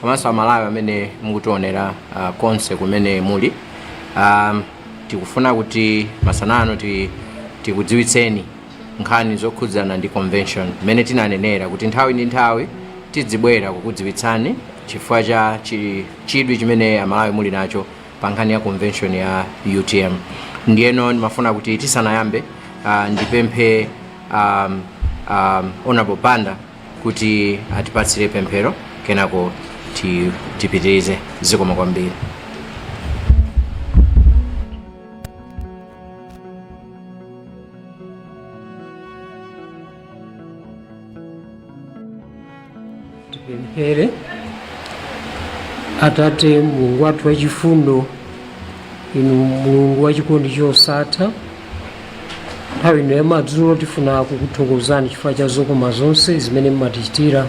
komanso amalawi amene mukutionera konse kumene muli. Tikufuna kuti masanano tikudziwitseni nkhani zokhudzana ndi convention mene tinanenera kuti nthawi ndi nthawi tidzibwera kukudziwitsani chifukwa cha chidwi chimene amalawi muli nacho pa nkhani ya convention ya UTM. Ndiyeno ndimafuna kuti tisanayambe ndipemphe Honorable Panda kuti atipatsire pemphero kenako tipitirize. Zikomo kwambiri. Tipemphere. Atate Mulungu wathu wachifundo, inu Mulungu wachikondi chosatha, nthawi ino yamadzulo tifuna kukuthokozani chifukwa cha zokoma zonse zimene mmatichitira.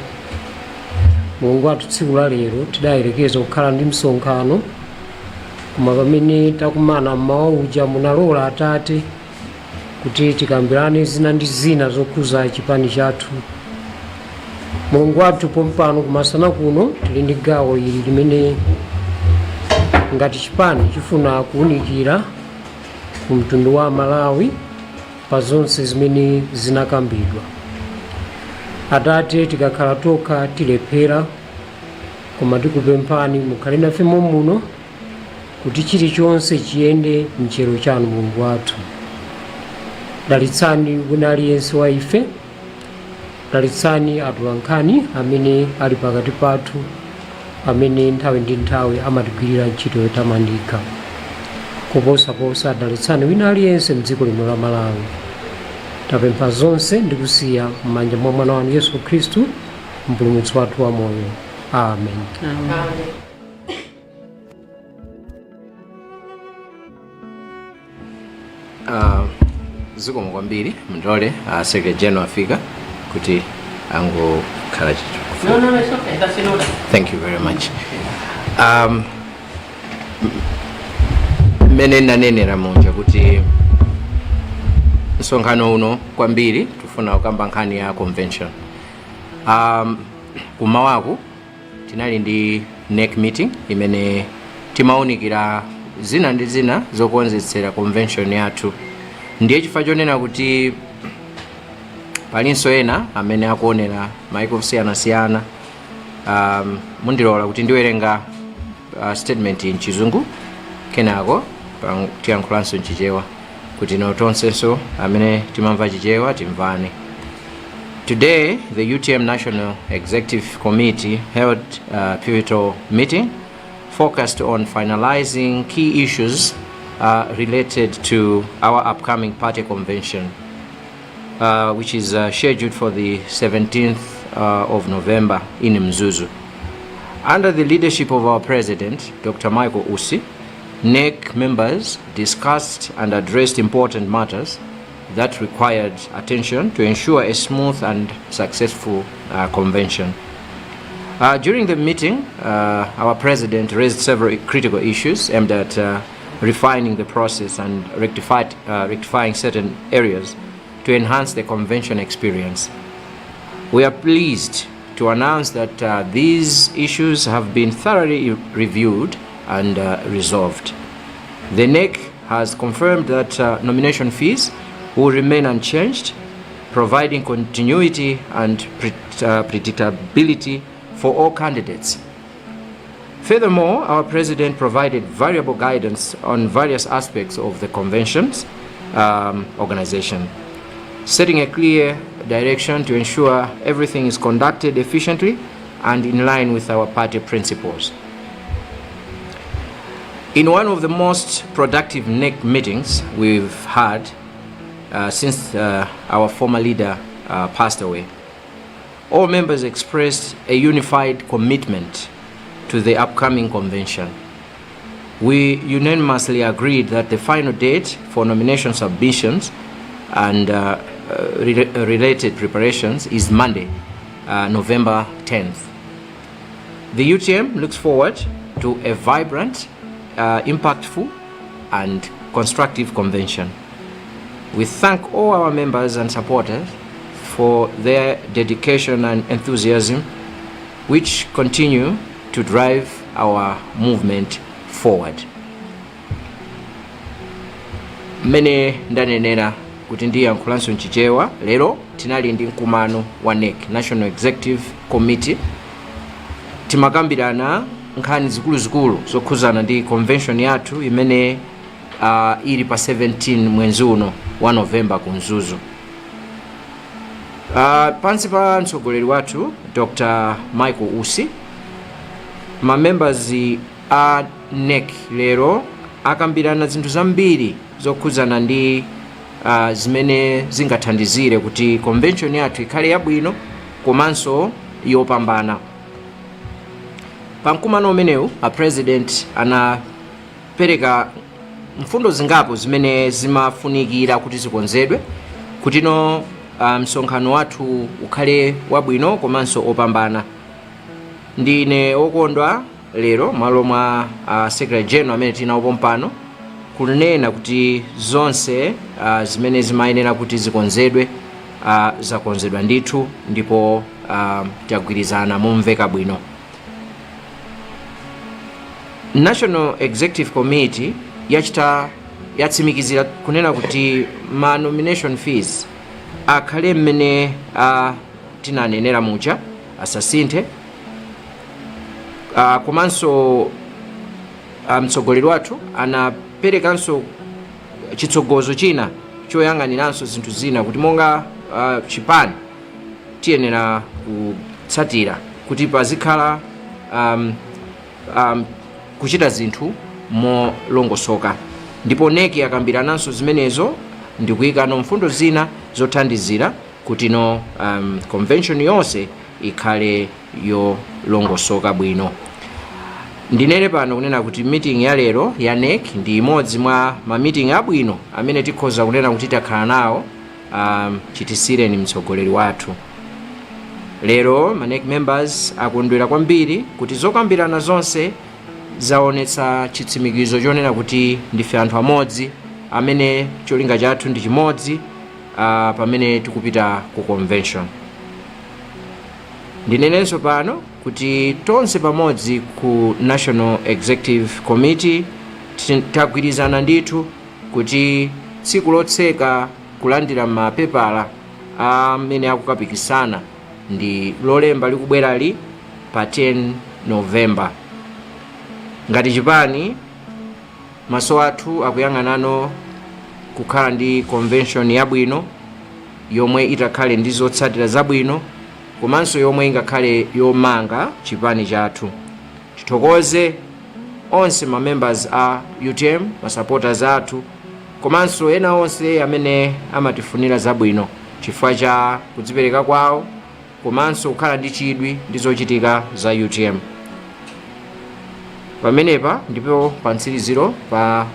Mulungu wathu tsiku la lero tidayerekeza kukhala ndi msonkhano, koma pamene takumana mmawa uja munalola Atate kuti tikambirane zina ndi zina zokhuza chipani chathu. Mulungu wathu pompano kumasana kuno tili ndi gawo ili limene ngati chipani chifuna kuunikira ku mtundu wa Malawi pa zonse zimene zinakambidwa. Atate tikakhala tokha tilephera, koma tikupemphani mukhale nafe muno kuti chilichonse chiyende mchero chanu. Mulungu wathu dalitsani wina aliyense wa ife, dalitsani atolankhani amene ali pakati pathu, amene nthawi ndi nthawi amatigwirira ntchito yotamandika. Koposaposa dalitsani wina aliyense mdziko lino la Malawi. Tapempha zonse ndi kusiya m'manja mwa mwana wanu Yesu Khristu, mpulumutsi wathu wa moyo. Amen. Zikomo kwambiri. Mndole Secretary General afika kuti angokhala chicho. No, it's okay. That's in order. Thank you very much. Mene nanenera munja kuti msonkhano uno kwambiri tufuna kukamba nkhani ya convention. Kumawaku tinali ndi NEC meeting imene timaunikira zina ndi zina zokonzetsera convention yathu. Ndiye chifukwa chonena kuti palinso ena amene akuonera maiko osiyanasiyana. Mundilola kuti ndiwerenga statement in Chizungu kenako tiyankhulanso mchichewa kuti tonsenso amene timamva chichewa timvane. Today, the UTM National Executive Committee held a pivotal meeting focused on finalizing key issues related to our upcoming party convention, which is scheduled for the 17th of November in Mzuzu. Under the leadership of our President, Dr. Michael Usi, NEC members discussed and addressed important matters that required attention to ensure a smooth and successful convention. During the meeting, our President raised several critical issues aimed at refining the process and rectifying certain areas to enhance the convention experience. We are pleased to announce that these issues have been thoroughly reviewed and resolved. The NEC has confirmed that nomination fees will remain unchanged, providing continuity and predictability for all candidates. Furthermore, our President provided variable guidance on various aspects of the convention's organization, setting a clear direction to ensure everything is conducted efficiently and in line with our party principles. In one of the most productive NEC meetings we've had since our former leader passed away, all members expressed a unified commitment to the upcoming convention. We unanimously agreed that the final date for nomination submissions and related preparations is Monday, November 10th. The UTM looks forward to a vibrant, impactful, and constructive convention. We thank all our members and supporters for their dedication and enthusiasm, which continue to drive our movement forward. Mmene ndanenera kuti ndiyankhulanso mchichewa, lero tinali ndi mkumano wa NEC, National Executive Committee. Timakambirana nkhani zikuluzikulu zokhuzana ndi convention yathu imene ili pa 17 mwezi uno wa November ku Mzuzu. Pansi pa mtsogoleri wathu Dr. Michael Usi, ma members a NEC lero akambirana zinthu zambiri zokhuzana ndi zimene zingathandizire kuti convention yathu ikhale yabwino komanso yopambana. Pa mkumano umenewu a president anapereka mfundo zingapo zimene zimafunikira kuti zikonzedwe kutino msonkhano wathu ukhale wabwino komanso opambana. Ndine okondwa lero malo mwa Secretary General amene tinawo pompano kunena kuti zonse zimene zimayenera kuti zikonzedwe zakonzedwa ndithu, ndipo tagwirizana momveka bwino. National Executive Committee yatsimikizira kunena kuti ma nomination fees akhale mmene tinanenera mucha asasinthe. Komanso mtsogoleri wathu anaperekanso chitsogozo china choyang'aniranso zinthu zina kuti monga chipani tiyenera kutsatira kuti pazikhala kuchita zinthu molongosoka, ndipo NEC yakambirananso zimenezo ndi kuyikano mfundo zina zothandizira kuti convention yonse ikhale yolongosoka bwino. Ndinene pano kunena kuti meeting ya lero ya NEC ndi imodzi mwa ma meeting abwino amene tikhoza kunena kuti takhala nawo chitisireni mtsogoleri wathu. Lero ma NEC members akondwera kwambiri kuti zokambirana zonse zaonetsa chitsimikizo chonena kuti ndife anthu amodzi amene cholinga chathu ndi chimodzi pamene tikupita ku convention. Ndinenenso pano kuti tonse pamodzi ku National Executive Committee tagwirizana ndithu kuti tsiku lotseka kulandira mapepala amene akukapikisana ndi lolemba likubwerali pa 10 November. Ngati chipani maso athu akuyang'anano kukhala ndi convention yabwino yomwe itakhale ndi zotsatira zabwino komanso yomwe ingakhale yomanga chipani chathu. Tithokoze onse ma members a UTM, ma supporters athu komanso ena onse amene amatifunira zabwino chifukwa cha kudzipereka kwawo komanso kukhala ndi chidwi ndi zochitika za UTM. Pamenepa ndipo pa mtsiriziro pa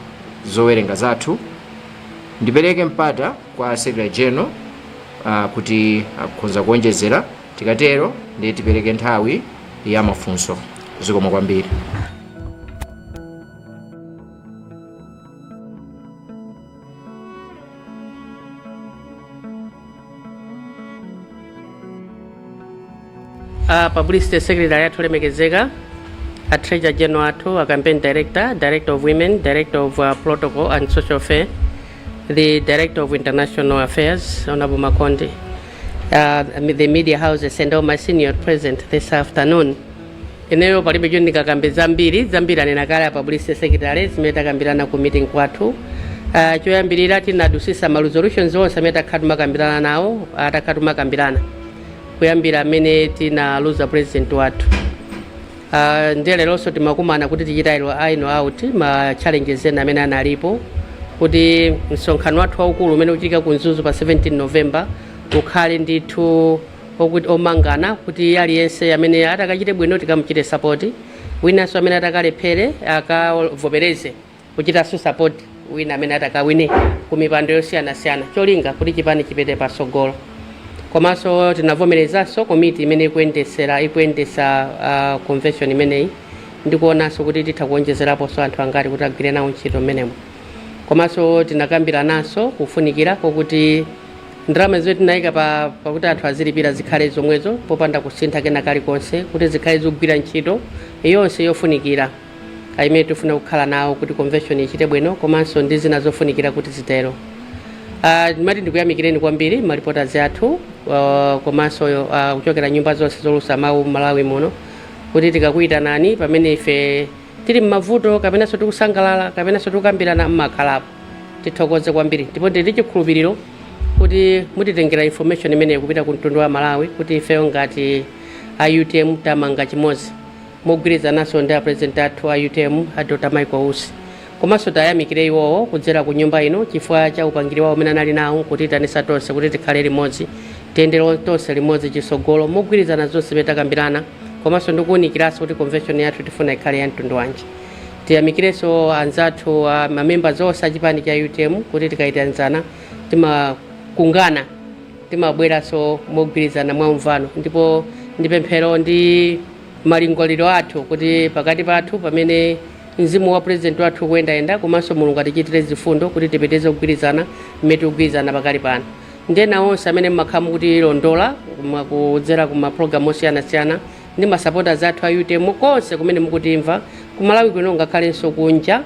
zowerenga zathu ndipereke mpata kwa Secretary General kuti akhoza kuonjezera, tikatero ndi tipereke nthawi ya mafunso. Zikomo kwambiri. Publicity Secretary atolemekezeka, a Treasurer General athu, a Campaign Director, Director of Women, Director of Protocol and Social Affairs, the Director of International Affairs, Honorable Makonde, the media houses and all my senior present this afternoon. Eneo palibe joni kakambe zambiri anenakala Publicity Secretary zimeta kambirana ku meeting kwathu. Choyambirira tinadusisa ma resolutions onse ameta kaduma kambirana nawo, atakaduma kambirana. Kuyambira amene tinaluza president wathu. Ndele loso timakumana kuti tichita ino out ma challenges ena amene analipo kuti msonkhano wathu waukulu umene uchika ku Mzuzu pa 17 November ukhale ndithu okuti omangana kuti aliyense amene atakachite bwino tikamuchite support, winanso amene atakalephere akavomereze kuchita support wina amene atakawine ku mipando yosiyanasiyana, cholinga kuti chipani chipite pasogolo. Komanso tinavomerezanso komiti imene ikuyendesa convention imeneyi ndikuonanso kuti titha kuonjezeraponso anthu angati kuti agwire nawo ntchito mmenemo. Komanso tinakambiranaso kufunikira kokuti ndalama zimene tinayika pakuti anthu azilipira zikhale zomwezo popanda kusintha kena kalikonse kuti zikhale zikugwira ntchito yonse yofunikira imene tifuna kukhala nawo kuti convention ichite bwino komanso ndi zina zofunikira kuti zitero. Ndimati ndikuyamikireni kwambiri malipoters athu komanso kuchokera nyumba zonse zolusa mawu Malawi muno kuti tikakuyitanani pamene ife tili mmavuto kapenanso tikusangalala kapenanso tikukambirana mmakhalapo tithokoze kwambiri ndipo ndili chikhulupiriro kuti mutitengera information imene ikupita ku mtundu wa Malawi kuti ifeyo ngati a UTM tamanga chimodzi mogwirizananso ndi apresident athu a UTM a Dr. Michael Usi komanso tayamikire iwowo kudzera ku nyumba ino chifukwa cha upangiri wawo umene anali nawo kuti titanisa tonse kuti tikhale limodzi tiyendere tonse limodzi chisogolo mogwirizana zonse zimene takambirana komanso ndikuwunikiranso kuti convention yathu tifuna ikhale ya mtundu wanji. Tiyamikirenso anzathu mamembers onse achipani cha UTM kuti tikayitanizana timakungana timabweranso mogwirizana mwaumvano ndipo ndipemphero ndi malingaliro athu kuti pakati pathu pamene mzimu wa president wathu kuyendayenda komanso Mulungu atichitire zifundo kuti tipitirize kugwirizana mmene tikugwirizana pakali pano. Ndena onse amene mmakhamu kuti londola kudzera ku maprogramu osiyanasiyana ndi masupporters athu a UTM konse kumene mukutimva ku Malawi kuno ngakhalenso kunja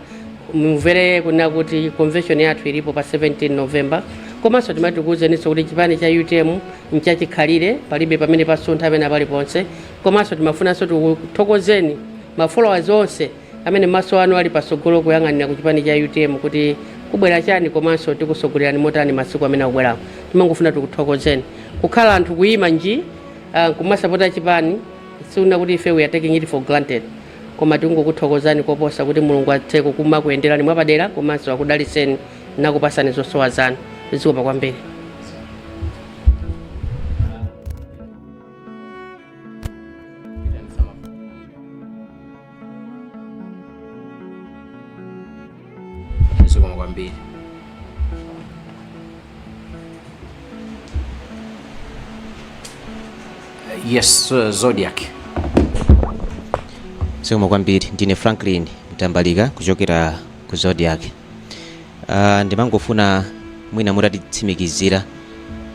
mumvere kuna kuti convention yathu ilipo pa 17 November komanso timati kuwuzeniso kuti chipani cha UTM nchachikhalire palibe pamene pasuntha amene paliponse komanso timafunanso tikuthokozeni ma followers onse amene maso anu ali pasogolo kuyang'anira ku chipani cha UTM kuti kubwera chani komanso tikusogolerani motani masiku amene akubwerawo. Timangofuna tikuthokozeni kukhala anthu kuyima nji kumasapota chipani siuna kuti ife we are taking it for granted koma tikungokuthokozani koposa kuti Mulungu athe kukuyenderani mwapadera komanso akudaliseni nakupasani zosowa zanu. Zikomo kwambiri. Zikomo kwambiri. Yes, Zodiac. Zikomo kwambiri, ndine Franklin Mtambalika kuchokera ku Zodiac. Ndimangofuna mwina mutatitsimikizira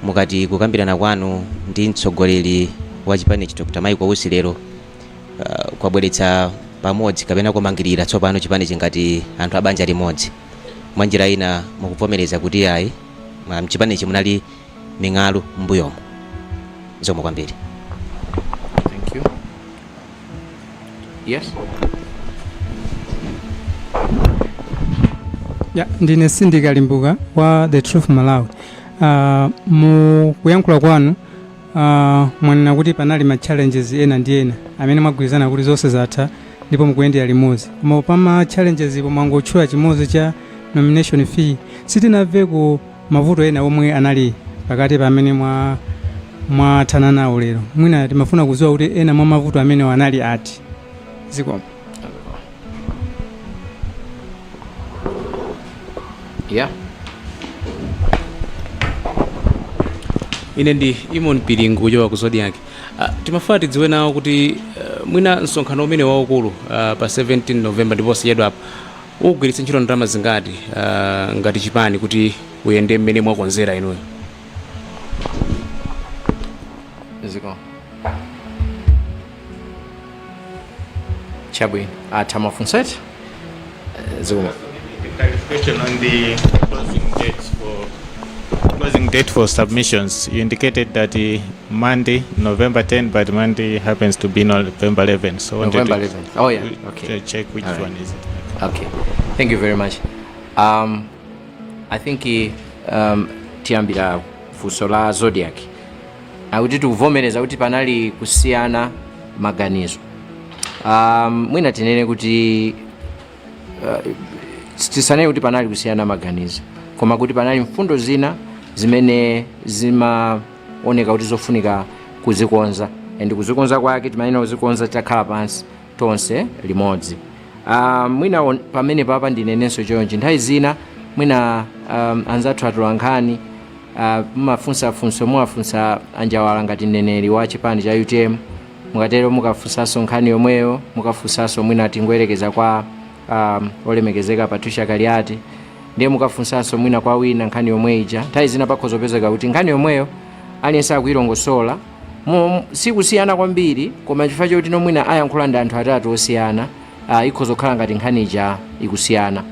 mukati kukambirana kwanu ndi mtsogoleri wa chipani cha Dr. Michael Usi lero kwabweretsa pamodzi kapena kumangirira tsopano chipani chingati anthu abanja limodzi mwanjira ina mukuvomereza kuti ayi mchipani ichi munali ming'alu mbuyomo. Zikomo kwambiri. Thank you. Yes. Yeah, ndine Sindika Limbuga wa The Truth Malawi. Mu kuyankhula kwanu mwanena kuti panali ma challenges ena ndi ena amene mwagwirizana kuti zonse zatha ndipo mukuyendera limodzi. Koma pama challenges ipo mwangotchula chimodzi cha nomination fee sitinamve ku mavuto ena omwe anali pakati pamene mwathana nawo lero. Mwina timafuna kudziwa kuti ena mwa mavuto amene anali ati. Zikomo. Yeah. Ine ndi Imon Pilingu kuchoka ku Zodiac. Timafuna tidziwe nawo kuti mwina msonkhano umene waukulu pa 17 November ndipo siyedwa apa ugwiritsa ntchito ndalama zingati ngati chipani kuti uyende mmene mwakonzera inuyo. Zikomo. Chabwino. Tamafunset. Zikomo. Clarification on the closing date for submissions. You indicated that Monday, November 10, but Monday happens to be November 11. So November 11. Oh yeah. Okay. Check which All right. one is it. Okay. Thank you very much. I think tiambira funso la Zodiac. Akuti tuvomereza kuti panali kusiyana maganizo. Mwina tinene kuti tisanene kuti panali kusiyana maganizo koma kuti panali mfundo zina zimene zimaoneka kuti zofunika kuzikonza and kuzikonza kwake timanena kuzikonza takhala pansi tonse limodzi. Mwina pamene papa ndinenenso chonchi nthawi zina mwina anzathu atolankhani mumafunsa anjawala ngati mneneri wa chipani cha UTM mukatero mukafunsanso nkhani yomweyo mukafunsanso mwina tingoyerekeza kwa olemekezeka Patricia Kaliati ndiye mukafunsanso mwina kwa wina nkhani yomwe ija nthawi zina pakhoza kupezeka kuti nkhani yomweyo aliyense akuyilongosola sikusiyana kwambiri, koma chifukwa choti mwina ayankhula ndi anthu atatu osiyana ikhoza kukhala ngati nkhani ija ikusiyana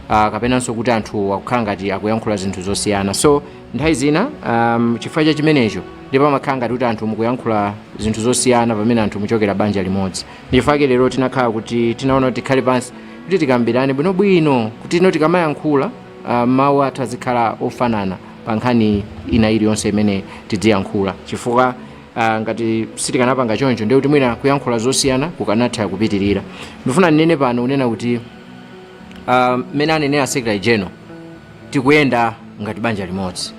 kapenanso kuti anthu akukhala ngati akuyankhula zinthu zosiyana. So nthawi zina chifukwa cha chimenecho ndipo pamakhala ngati kuti anthu mukuyankhula zinthu zosiyana pamene anthu muchokera banja limodzi. Ndi chifukwa lero tinakhala kuti tinaona kuti tikhale pansi kuti tikambirane bwinobwino kuti tikamayankhula mawu athu azikhala ofanana pa nkhani ina iliyonse imene tidziyankhula, chifukwa ngati sitikanapanga choncho ndiye kuti mwina kuyankhula zosiyana kukanatha kupitirira. Ndifuna ndinene pano kunena kuti mmene anenera Secretary General tikuyenda ngati banja limodzi.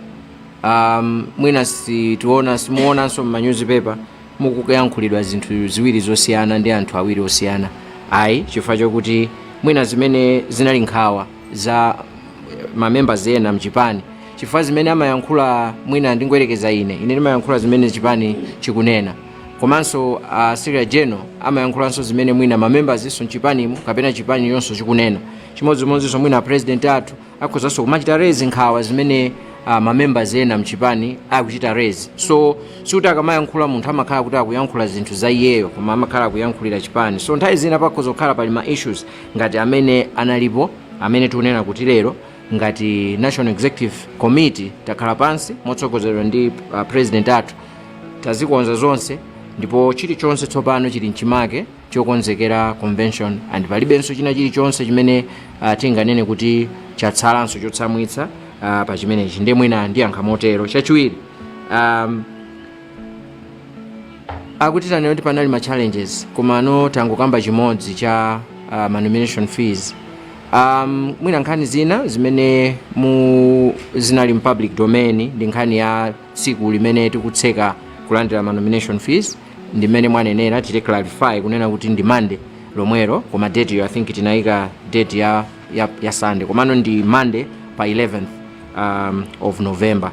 Mwina simuonanso m'manyuzipepa mukuyankhulidwa zinthu ziwiri zosiyana ndi anthu awiri osiyana, ayi, chifukwa chokuti mwina zimene zinali nkhawa za mamembers ena mchipani, chifukwa zimene amayankhula mwina ndingoyerekeza ine ndimayankhula zimene chipani chikunena, komanso Secretary General amayankhulanso zimene mwina mamembers iso mchipanimo kapena chipani yonso chikunena. Chimodzimodzinso mwina president athu akhozanso kumachita raise nkhawa zimene mamembers ena mchipani akuchita raise. So suti akamayankhula munthu amakhala kuti akuyankhula zinthu za iyeyo, koma amakhala akuyankhulira chipani. So nthawi zina pakhoza kukhala pali ma issues ngati amene analipo, amene tikunena kuti lero ngati National Executive Committee takhala pansi motsogozedwa ndi president athu tazikonza zonse, ndipo chilichonse tsopano chili mchimake chokonzekera convention, and palibenso china chilichonse chimene tinganene kuti chatsalanso chotsamwitsa pa chimenechi. Ndiye mwina ndiyankha motero. Chachiwiri akuti tanena kuti panali ma challenges, komano tangokamba chimodzi cha ma nomination fees. Mwina nkhani zina zimene zinali mu public domain ndi nkhani ya tsiku limene tikutseka kulandira ma nomination fees, ndi mmene mwanenera tite clarify kunena kuti ndi Monday lomwero, koma date I think tinayika date ya Sunday, komano ndi Monday pa 11th of November.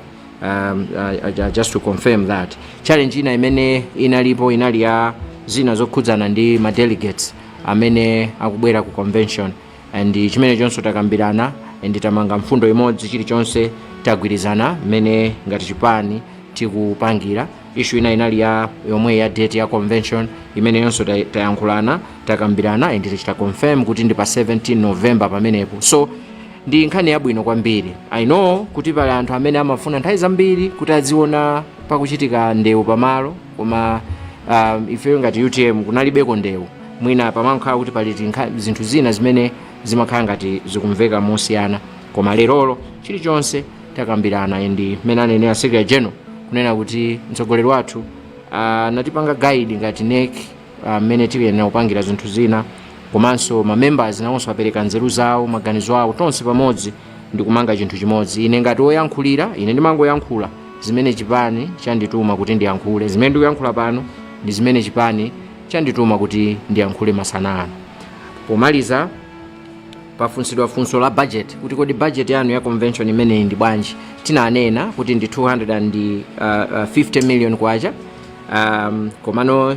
Just to confirm that. Challenge ina imene inalipo inali ya zina zokhudzana ndi ma delegates amene akubwera ku convention, and chimene chonso takambirana and tamanga mfundo imodzi chilichonse tagwirizana mmene ngati chipani tikupangira. Issue ina inali ya yomwe ya date ya convention imene yonso tayankhulana takambirana and tichita confirm kuti ndi pa 17 November pamenepo. So ndi nkhani yabwino kwambiri. I know kuti pali anthu amene amafuna nthawi zambiri kuti adziona pakuchitika ndewu pamalo, koma ifeyo ngati UTM kunalibeko ndewu, mwina pamakhala kuti pali zinthu zina zimene zimakhala ngati zikumveka mosiyana, koma lerolo chilichonse takambirana. Ndi mmene anenera Secretary General kunena kuti mtsogoleri wathu natipanga guide ngati NEC mmene tiyenera kupangira zinthu zina, komanso ma members nawonso apereka nzeru zawo, maganizo awo, tonse pamodzi ndi kumanga chinthu chimodzi. Ine ngati woyankhulira, ine ndimangoyankhula zimene chipani chandituma kuti ndiyankhule. Zimene ndikuyankhula pano ndi zimene chipani chandituma kuti ndiyankhule masana ano. Pomaliza pafunsidwa funso la budget, kuti kodi budget yanu ya convention imene ndi bwanji. Tinanena kuti ndi 250 million kwacha, komano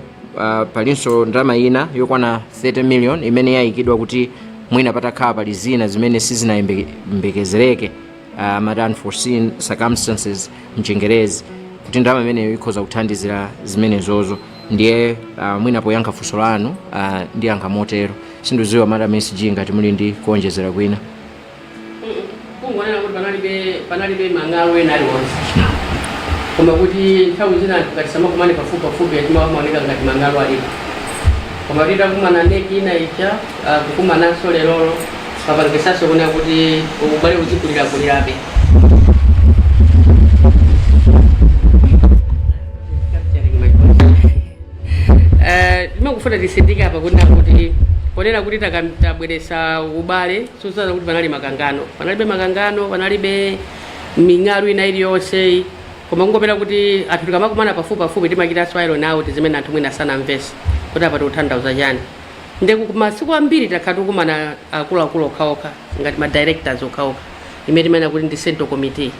palinso ndalama ina yokwana 30 million imene yayikidwa kuti mwina patakhala pali zina zimene sizinayembekezereke, unforeseen circumstances mchengerezi, kuti ndalama imeneyo ikhoza kuthandizira zimenezozo. Ndiye mwina poyankha funso lanu ndiyankha motero. Sindidziwa Madam SG ngati muli ndi kuonjezera kwina. Kungonena kuti panalibe mang'alu ena aliwonse, koma kuti nthawi zina tikasama kumane pafupi timaoneka ngati mang'alu alipo, koma titakumana ndeki ina icha kukumananso lerolo papangisaso kunena kuti ubale uzikulirakulirabe. Ndimangofuna tisindike apa kunena kuti ponena kuti tabweresa ubale suzaza kuti panali makangano, panalibe ming'alu ina iliyonse, koma kungopera kuti anthu tikamakumana pafupi timachita swahilo nawo tizimene anthu mwina sanamvese kuti apa tikutanthauza chani. Nde masiku ambiri takhala tikumana akuluakulu okhaokha ngati ma directors okhaokha imene timayena kuti ndi central committee,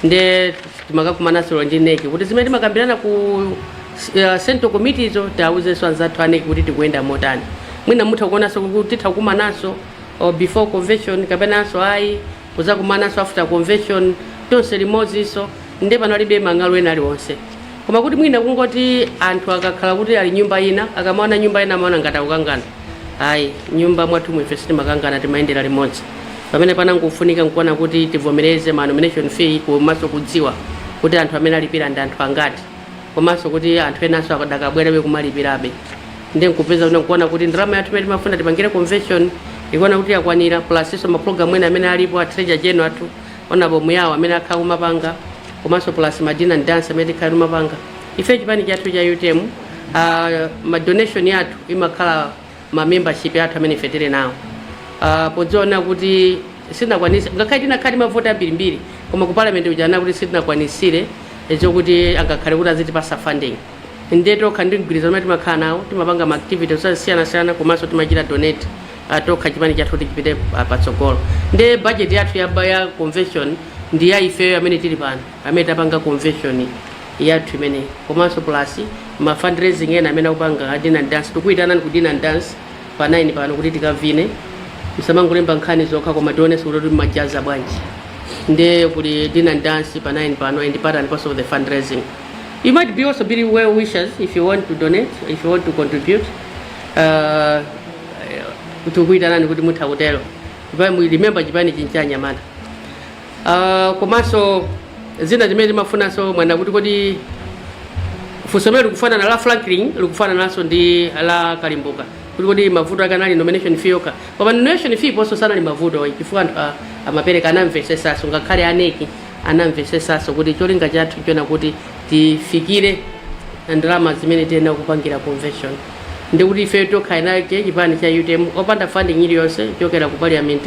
nde timakakumananso ndi NEC kuti zimene timakambirana ku central committee izo tawuzenso anzathu a NEC kuti tikuyenda motani. Mwina mutha kuonanso kuti titha kukumananso before convention kapenanso ayi kuzakumanaso after convention tonse limodzinso ndi panalibe mang'alu ena aliwonse koma kuti mwina kungoti anthu akakhala kuti ali nyumba ina akamaona nyumba ina amaona ngati akukangana ayi nyumba mwathu mwefe sitimakangana timayendera limodzi pamene panangofunika nkuona kuti tivomereze ma nomination fee komanso kudziwa kuti anthu amene alipira ndi anthu angati komanso kuti anthu enanso akadakabwerabe kumalipirabe ndi nkupeza kuona kuti ndalama yathu imene timafuna tipangire convention ikuona kuti yakwanira plus iso maprogramu ena amene alipo a treasure general athu onapo muyawo amene akhala kumapanga komanso plus madina and dance amene tikhala kumapanga ife chipani chathu cha UTM ma donation yathu imakhala ma membership yathu amene ife tili nawo podziona kuti sinakwanisa ngakhale tinakhale mavoti ambirimbiri koma ku parliament ujana kuti sitinakwanisire ezokuti angakhale kuti azitipasa funding ndeto khandi kugwirizana amene timakhala nawo timapanga ma activities osiyana-siyana komanso timachita donate tokha chipani chathu tichipite patsogolo ndi budget yathu ya convention ndi ya ife amene tili pano amene tapanga convention yathu imene komanso plus ma fundraising ena amene akupanga dinner and dance tikuyitanani ku dinner and dance pa 9 pano kuti tikavine msamangolemba nkhani zokha koma tionenso kuti majaza bwanji ndi kuli dinner and dance pa 9 pano and part and parcel of the fundraising. You might be also be well wishers if you want to donate, if you want to contribute tukuyitanani kuti mutha kutero remember chipani chinchanya mata komanso zina zimene timafunanso mwana kuti kodi funso limene likufana na la Franklin likufana naso ndi la Kalimbuka kuti kodi mavuto akanali nomination fee yokha koma nomination fee ponso sana li mavuto chifukwa anthu amapereka anamvesesaso ngakhale aneki anamvesesaso kuti cholinga chathu chona kuti tifikire ndalama zimene tiyenda kupangira convention ndi kuti ife tokhala nacho chipani cha UTM opanda funding iliyonse chokera ku parliament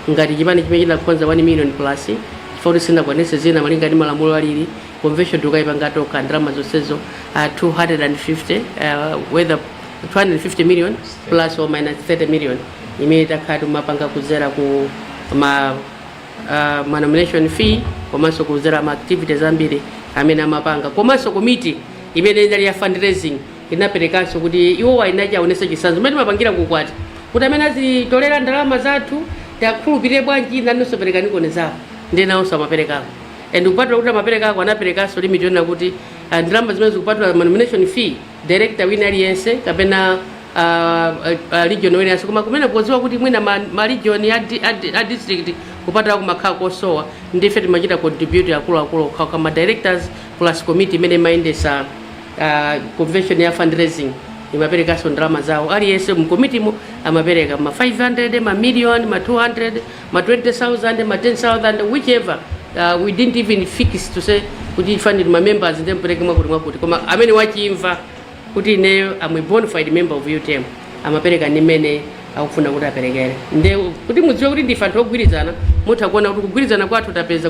ngati chipani chimene chinakonza 1 million plus chifukwa sinakwanise zina malinga ndi malamulo alili convention tukayipanga tokha ndalama zonsezo 250 whether 250 million plus or minus 30 million imene takhala tumapanga kuzera ku ma nomination fee komanso kuzera ma activities ambiri amene amapanga komanso committee imene inali ya fundraising inaperekanso kuti iwo wainachi aonese chisanzo imene timapangira kukwati kuti amene azitolera ndalama zathu takhulupirire bwanji nanonso perekani kone zawo ndi nawonso amaperekako and kupatula kuti amaperekako anaperekanso limit yona kuti ndalama zimene zikupatula ma nomination fee director wina aliyense kapena region wenanso koma kumene kudziwa kuti mwina ma region a district kupatula kumakhala kosowa ndife timachita contribute akuluakulu kama directors plus committee imene imayendesa convention ya fundraising imaperekaso ndalama zawo aliyense mkomitimu amapereka ma 500 ma million ma 200 ma 20,000 ma 10,000 whichever we didn't even fix to say kuti funded my members then pereke mwakuti koma amene wachimva kuti ineyo am a bona fide member of UTM amapereka nimene akufuna kuti aperekere nde kuti mudziwe kuti ndife anthu ogwirizana mutha kuona kuti kugwirizana kwathu tapeza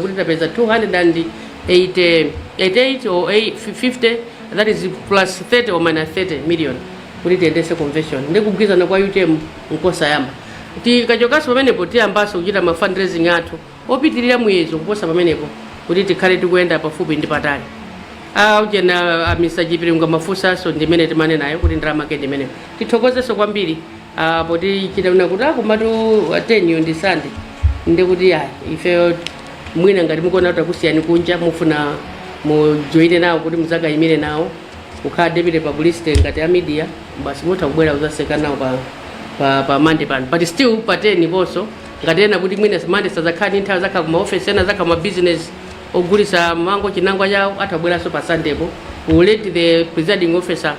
288 or 50 that is plus 30 or minus 30 million kuti tiyendese convention ndi kugwirizana kwa UTM nkosayamba tikachokaso pamenepo tiyambaso kuchita ma fundraising athu opitirira muyezo kuposa pamenepo kuti tikhale tikuyenda pafupi ndi patali ujena amisa chipiringa mafusaso ndimene timane nayo kuti ndalama ke ndimene tithokozeso kwambiri poti chitaona kuti akumatu 10 ndi sande ndi kuti ife mwina ngati mukuona kuti akusiyani kunja mufuna mujoine nawo kuti muzakayimire nawo kukhala deputy publicity ngati a media basi mutha kubwera kuzaseka nawo pa Monday pano but still pa 10 ponso ngati ena kuti mwina Monday sazakhala ndi nthawi zakhala kuma office ena zakhala ma business ogulisa mango chinangwa chawo atabweranso pa Sunday po we let the presiding officer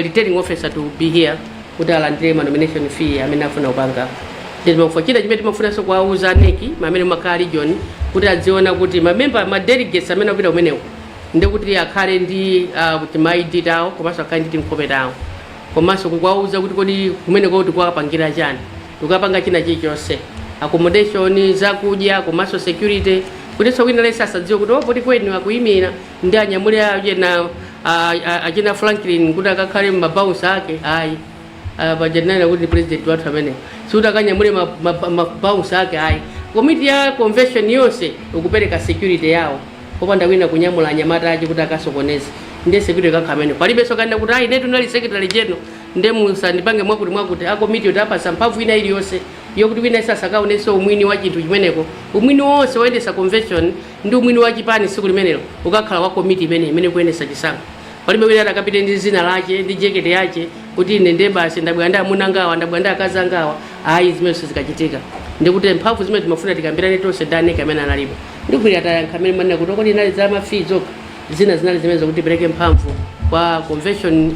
returning officer to be here kuti alandire ma nomination fee amene afuna kupanga chita chimene timafunanso kuwauza neki amene makhala region kuti adziona kuti ma delegates amene akupita kumeneko ndi kuti akhale ndi ma ID awo komanso akhale ndi nkhope tawo komanso kuwauza kuti kodi kumeneko tikuwapangira chani tikapanga china chilichonse accommodation zakudya komanso security kuti wina lesa asadziwe kuti poti kwenu akuyimira ndi anyamule achina Franklin kuti akakhale mabounce ake ayi pajanana kuti president wathu amene suti akanyamule mabounce ake ayi komiti ya convention yonse ukupereka security yawo popanda wina kunyamula anyamata aje kuti akasokoneze ndi security kakhamene palibenso kanda kuti inetu nali secretary general ndi musandipange mwakuti a committee utapasa mphamvu ina iliyonse yokuti wina sasakaonenso umwini wa chinthu chimeneko. Umwini wonse woyendesa convention ndi umwini wa chipani siku limenelo ukakhala wa komiti imene kuyendesa chisankho. Palibe wina atakapite ndi zina lache ndi jekete yache kuti ine nde basi ndabwera ndi amuna ngawa ndabwera ndi akazi angawa, ayi zimene zikachitika. Ndikuti mphamvu zimene timafuna tikambirane tonse ndaneka amene analipo. Ndikuti atayankha amene manena kuti kodi inali za mafizo zina zinali zimene zakuti pereke mphamvu kwa convention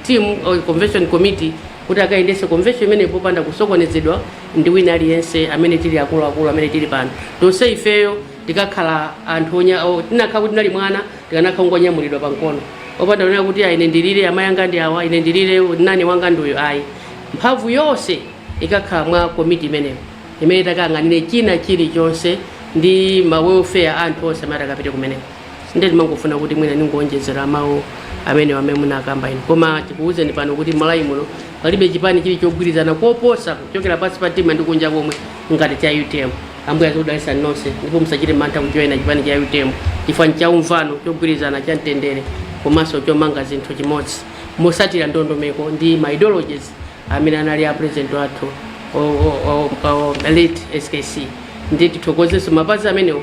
team or convention committee kuti akayendese convention imene popanda kusokonezedwa ndi wina aliyense amene tili akuluakulu amene tili pano. Tonse ifeyo tikakhala anthu tinakhala kuti tinali mwana tikanakhala ngonyamulidwa pankono opanda kunena kuti ine ndilire amayi anga ndi awa, ine ndilire nani wanga nduyo. Ayi, mphamvu yonse ikakhala mwa komiti imeneyo imene takang'anire china chilichonse ndi ma welfare anthu onse amene akapite kumeneko. Ndeti mangofuna kuti mwina ningonjezera mawu amene munakamba ino, koma tikuwuzeni pano kuti malayi muno palibe chipani chili chogwirizana koposa kuchokera pansi pa mtima ndi kunja komwe ngati cha UTM. Ambuya zodalisa nonse ndipo musachite mantha kujoyina chipani cha UTM chifukwa cha umvano chogwirizana cha mtendere komanso chomanga zinthu chimodzi mosatira ndondomeko ndi ma ideologies amene anali a president wathu late SKC. Ndi tithokozenso mapazi amenewo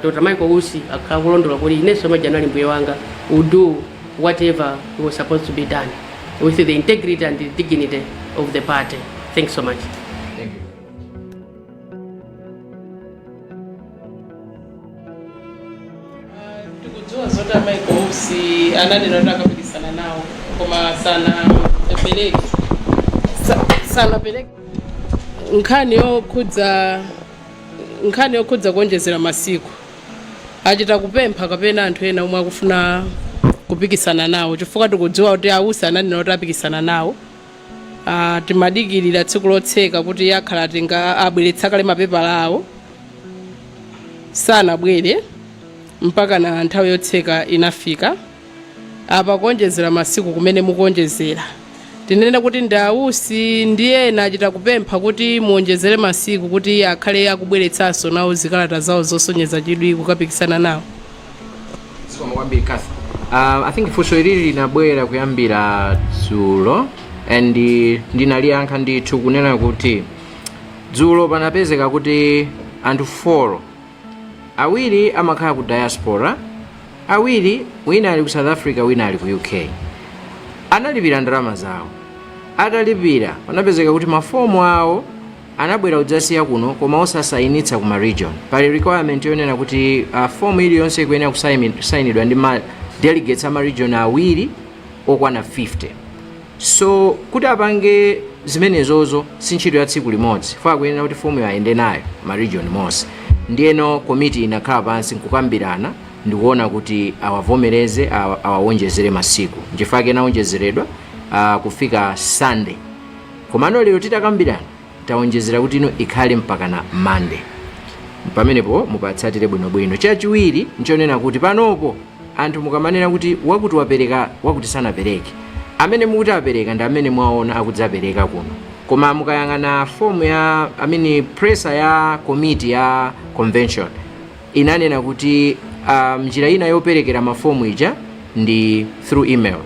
Dr. Michael Usi akhala kulondola kuti inenso majanali mbuye wanga will do whatever was supposed to be done with the integrity and the dignity of the party. Thanks so much. Thank you. Tikujua zote Michael Usi ananena akapikisana nao koma sana peleki nkhani yokhudza kuonjezera masiku achita kupempha kapena anthu ena omwe akufuna kupikisana nawo chifukwa tikudziwa kuti Ausi ananena kuti apikisana nawo. Timadikirira tsiku lotseka kuti yakhala tinga abweretsa kale mapepala awo sanabwere mpaka na nthawi yotseka inafika. Apa kuonjezera masiku kumene mukuonjezera tinene kuti ndi Ausi ndiye ena achita kupempha kuti muonjezere masiku kuti akhale akubweretsanso nawo zikalata zawo zosonyeza chidwi kukapikisana nawo. Kwambiri Kathy. I think funso ilili linabwera kuyambira dzulo and ndinaliyankha ndithu kunena kuti dzulo panapezeka kuti anthu 4 awiri amakhala ku diaspora, awiri wina ali ku South Africa wina ali ku UK, analipira ndalama zawo. Atalipira panapezeka kuti mafomu awo anabwera kudzasiya kuno koma osasayinitsa ku region. Pali requirement yonena kuti fomu iliyonse ikuyenera kusayinidwa ndi ma delegates ama region awiri okwana 50. So kuti apange zimenezozo si ntchito ya tsiku limodzi, fa kuyenera kuti fomu ayende nayo ma region monse. Ndiyeno komiti inakhala pansi nkukambirana ndikuona kuti awavomereze awawonjezere masiku. Njifake naonjezeredwa kufika Sunday. Komano lero titakambirana tawonjezera kuti ino ikhale mpaka na Monday. Pamenepo mupatsatire bwinobwino. Chachiwiri nchonena kuti panopo anthu mukamanena kuti wakuti wapereka wakuti sanapereke, amene mukuti apereka ndi amene mwaona akudzapereka kuno. Koma mukayang'ana fomu ya pressure ya committee ya convention inanena kuti njira ina yoperekera mafomu ija ndi through email.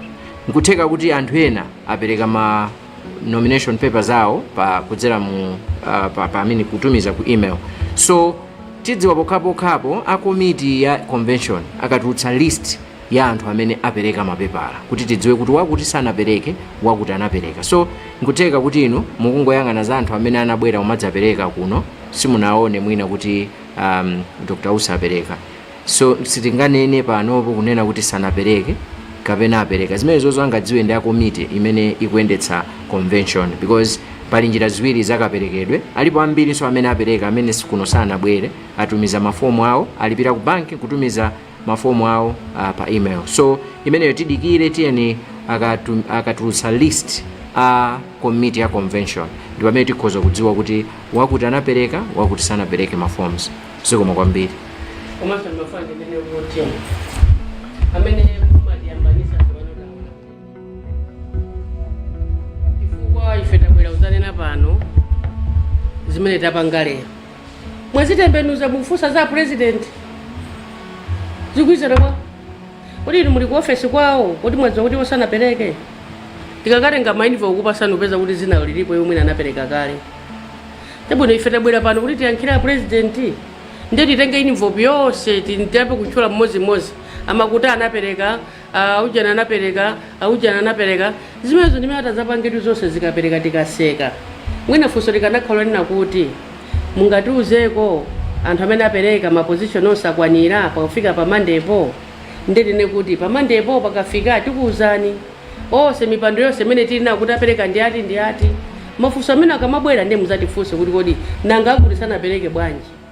Nkutheka kuti anthu ena apereka ma nomination papers awo pa kudzera mu kutumiza ku email. So tidziwa pokhapokhapo a committee ya convention akatulutsa list ya anthu amene apereka mapepala kuti tidziwe kuti wakuti sanapereke wakuti anapereka. So nkutheka kuti inu mukungoyang'ana za anthu amene anabwera umadzapereka kuno simunaone mwina kuti Dr. Ausi apereka. So sitinganene panopo kunena kuti sanapereke kapena apereka. Zimenezozo angadziwe ndi a committee imene ikuyendetsa convention because pali njira ziwiri zakaperekedwe. Alipo ambiri so amene apereka amene sikuno sanabwere atumiza mafomu awo, alipira ku banki kutumiza mafomu awo pa email. So imeneyo tidikire tiyeni akatulutsa list a committee ya convention ndipo amene tikhoza kudziwa kuti wakuti anapereka wakuti sanapereke maforms. Sikoma kwambiri. Komanso mafandi ndine voting amene mumatiambanisa tiwanodawa chifukwa ife tabwera uzanena pano zimene tapanga lero. Mwazitembenuza mukufunsa za president zikuizana kwa kuti inu muli ku office kwawo kuti mwadziwa kuti osanapereke. Tikakatenga mainvo okupasana upeza kuti zina lilipo yomwe anapereka kale. Chabwino ife tabwera pano kuti tiyankhira president ndiye titenge envelope yonse tiyambe kutchula mmodzi amakuti anapereka ujana anapereka zimenezo ndimene atazapangitu zonse zikapereka tikaseka. Mwina funso likanakhala lina kuti mungatiuzeko anthu amene apereka maposition onse akwanira pakufika pa Monday-po, ndetine kuti pa Monday-po pakafika tikuuzani onse mipando yonse imene tili nayo kuti apereka ndi ati mafunso amene akamabwera ndiye muzatifunse kuti kodi nanga akuti sanapereke bwanji.